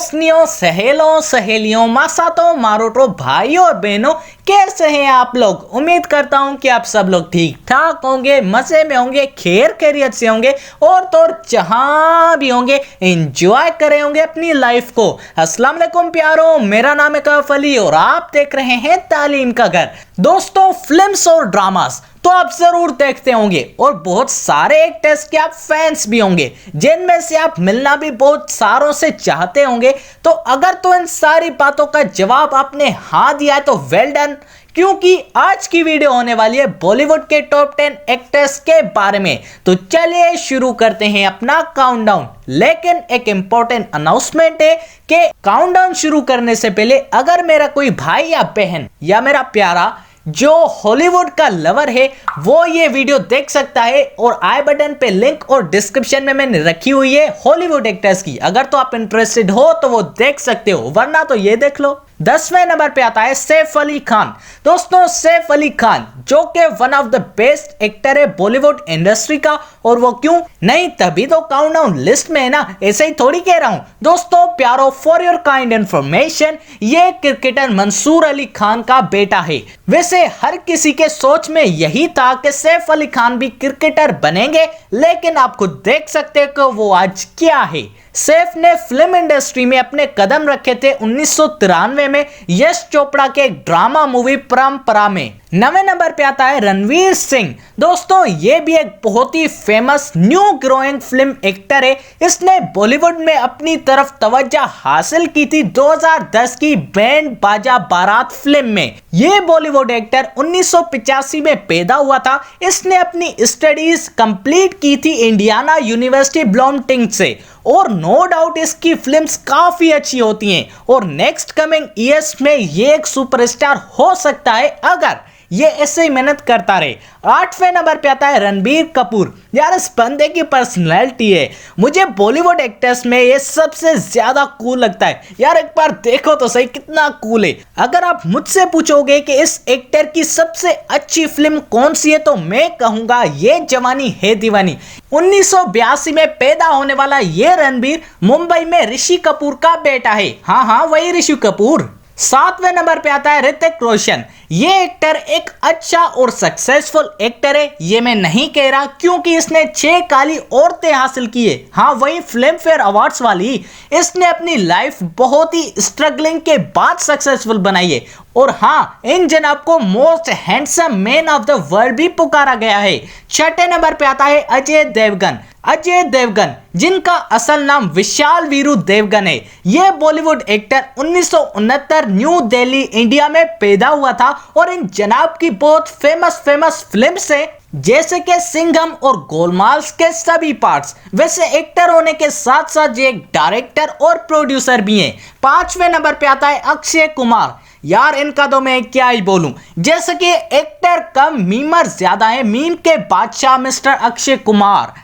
दोस्तनियों, सहेलों, सहेलियों, मासातों, मारोटो, भाइयों और बहनों, कैसे हैं आप लोग। उम्मीद करता हूं कि आप सब लोग ठीक ठाक होंगे, मजे में होंगे, खैर खैरियत से होंगे और तो जहां भी होंगे एंजॉय करे होंगे अपनी लाइफ को। अस्सलाम वालेकुम प्यारों, मेरा नाम है कैफ अली और आप देख रहे हैं तालीम का घर। दोस्तों, फिल्म्स और ड्रामास तो आप जरूर देखते होंगे और बहुत सारे एक्टर्स के आप फैंस भी होंगे, जिनमें से आप मिलना भी बहुत सारों से चाहते होंगे। तो अगर तो इन सारी बातों का जवाब आपने हाँ दिया है तो वेल डन, क्योंकि आज की वीडियो होने वाली है बॉलीवुड के टॉप 10 एक्टर्स के बारे में। तो चलिए शुरू करते हैं अपना काउंटडाउन। लेकिन एक इंपॉर्टेंट अनाउंसमेंट है कि काउंटडाउन शुरू करने से पहले अगर मेरा कोई भाई या बहन या मेरा प्यारा जो हॉलीवुड का लवर है वो ये वीडियो देख सकता है, और आई बटन पे लिंक और डिस्क्रिप्शन में मैंने रखी हुई है हॉलीवुड एक्टर्स की। अगर तो आप इंटरेस्टेड हो तो वो देख सकते हो, वरना तो ये देख लो। 10वें नंबर पे आता है सैफ अली खान। दोस्तों, सैफ अली खान जो कि one of the best actor है बॉलीवुड इंडस्ट्री का, और वो क्यों नहीं, तभी तो काउंटडाउन लिस्ट में है ना, ऐसे ही थोड़ी कह रहा हूं। दोस्तों प्यारो, फॉर योर काइंड इंफॉर्मेशन, ये क्रिकेटर मंसूर अली खान का बेटा है। वैसे हर किसी के सोच में यही था कि सैफ अली खान भी क्रिकेटर बनेंगे, लेकिन आप खुद देख सकते हैं कि वो आज क्या है। सैफ ने फिल्म इंडस्ट्री में अपने कदम रखे थे 1993 में यश चोपड़ा के एक ड्रामा मूवी परंपरा में। 9वें नंबर पे आता है रणवीर सिंह। दोस्तों, ये भी एक बहुत ही famous new growing film actor है। इसने बॉलीवुड में अपनी तरफ तवज्जो हासिल की थी 2010 की बैंड बाजा बारात फिल्म में। ये बॉलीवुड एक्टर 1985 में पैदा हुआ था। इसने अपनी स्टडीज कंप्लीट की थी इंडियाना यूनिवर्सिटी ब्लॉमटिंग से, और नो डाउट इसकी फिल्म्स काफी अच्छी होती हैं और नेक्स्ट कमिंग ईयर्स में ये एक सुपरस्टार हो सकता है अगर ये ऐसे ही मेहनत करता रहे। 8वें नंबर पे आता है रणबीर कपूर। यार, इस बंदे की पर्सनैलिटी है, मुझे बॉलीवुड एक्टर्स में ये सबसे ज्यादा कूल लगता है। यार एक बार देखो तो सही कितना कूल है। अगर आप मुझसे पूछोगे कि इस एक्टर की सबसे अच्छी फिल्म कौन सी है तो मैं कहूंगा ये जवानी है दीवानी। 1982 में पैदा होने वाला ये रणबीर मुंबई में ऋषि कपूर का बेटा है। हाँ, वही ऋषि कपूर। 7वें नंबर पे आता है ऋतिक रोशन। ये एक्टर एक अच्छा और सक्सेसफुल एक्टर है, ये मैं नहीं कह रहा, क्योंकि इसने 6 काली औरतें हासिल की है। हाँ, वही फिल्म फेयर अवार्ड्स वाली। इसने अपनी लाइफ बहुत ही स्ट्रगलिंग के बाद सक्सेसफुल बनाई है, और हाँ, इन जनाब को most handsome man of the world भी पुकारा गया है। 6ठे नंबर पे आता है अजय देवगन। अजय देवगन, जिनका असल नाम विशाल वीरू देवगन है, ये Bollywood actor 1969 new Delhi India में पैदा हुआ था, और इन जनाब की बहुत फेमस फिल्म्स है, जैसे कि सिंघम और गोलमाल्स के सभी पार्ट्स। वैसे एक्टर होने के साथ साथ ये एक डायरेक्टर और प्रोड्यूसर भी हैं। 5वें नंबर पे आता है अक्षय कुमार। यार इनका तो मैं क्या ही बोलूं, जैसे कि एक्टर कम मीमर ज्यादा है, मीम के बादशाह मिस्टर अक्षय कुमार।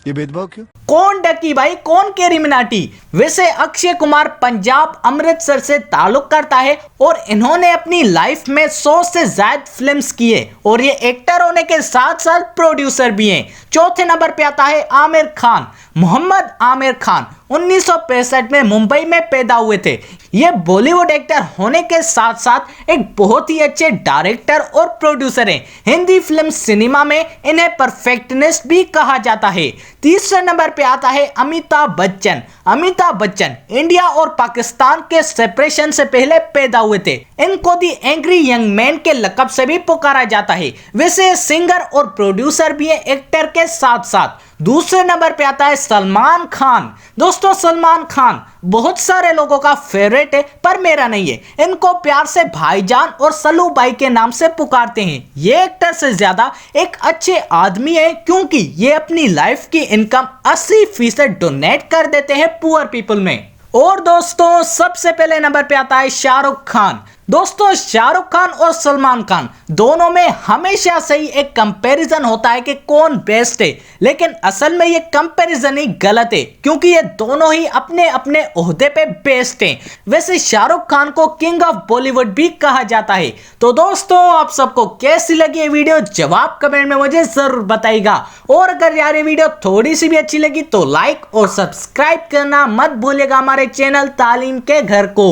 ये भेदभाव क्यों? कौन डकी भाई, कौन केरी मिनाटी। वैसे अक्षय कुमार पंजाब अमृतसर से ताल्लुक करता है, और इन्होंने अपनी लाइफ में 100 से ज्यादा फिल्म्स की है, और ये एक्टर होने के साथ साथ प्रोड्यूसर भी हैं। 4थे नंबर पे आता है आमिर खान। मोहम्मद आमिर खान 1965 में मुंबई में पैदा हुए थे। ये बॉलीवुड एक्टर होने के साथ साथ एक बहुत ही अच्छे डायरेक्टर और प्रोड्यूसर हैं। हिंदी फिल्म सिनेमा में इन्हें परफेक्टनेस भी कहा जाता है। 3रे नंबर पे आता है अमिताभ बच्चन। अमिताभ बच्चन इंडिया और पाकिस्तान के सेपरेशन से पहले पैदा हुए थे। इनको दी एंग्री यंग मैन के लकब से भी पुकारा जाता है। वैसे सिंगर और प्रोड्यूसर भी है एक्टर के साथ साथ। दूसरे नंबर पे आता है सलमान खान। दोस्तों, सलमान खान बहुत सारे लोगों का फेवरेट है, पर मेरा नहीं है। इनको प्यार से भाईजान और सलू भाई के नाम से पुकारते हैं। ये एक्टर से ज्यादा एक अच्छे आदमी है, क्योंकि ये अपनी लाइफ की इनकम 80% डोनेट कर देते हैं पुअर पीपल में। और दोस्तों, सबसे पहले नंबर पे आता है शाहरुख खान। दोस्तों शाहरुख खान और सलमान खान दोनों में हमेशा से ही एक कंपैरिजन होता है कि कौन बेस्ट है, लेकिन असल में ये कंपैरिजन ही गलत है क्योंकि ये दोनों ही अपने अपने ओहदे पे बेस्ट हैं। वैसे शाहरुख खान को किंग ऑफ बॉलीवुड भी कहा जाता है। तो दोस्तों आप सबको कैसी लगी ये वीडियो जवाब कमेंट में मुझे जरूर बताइएगा, और अगर यार ये वीडियो थोड़ी सी भी अच्छी लगी तो लाइक और सब्सक्राइब करना मत भूलिएगा हमारे चैनल तालीम के घर को।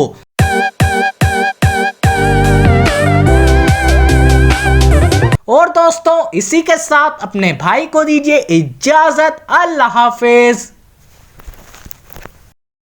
और दोस्तों इसी के साथ अपने भाई को दीजिए इजाजत। अल्लाह हाफिज।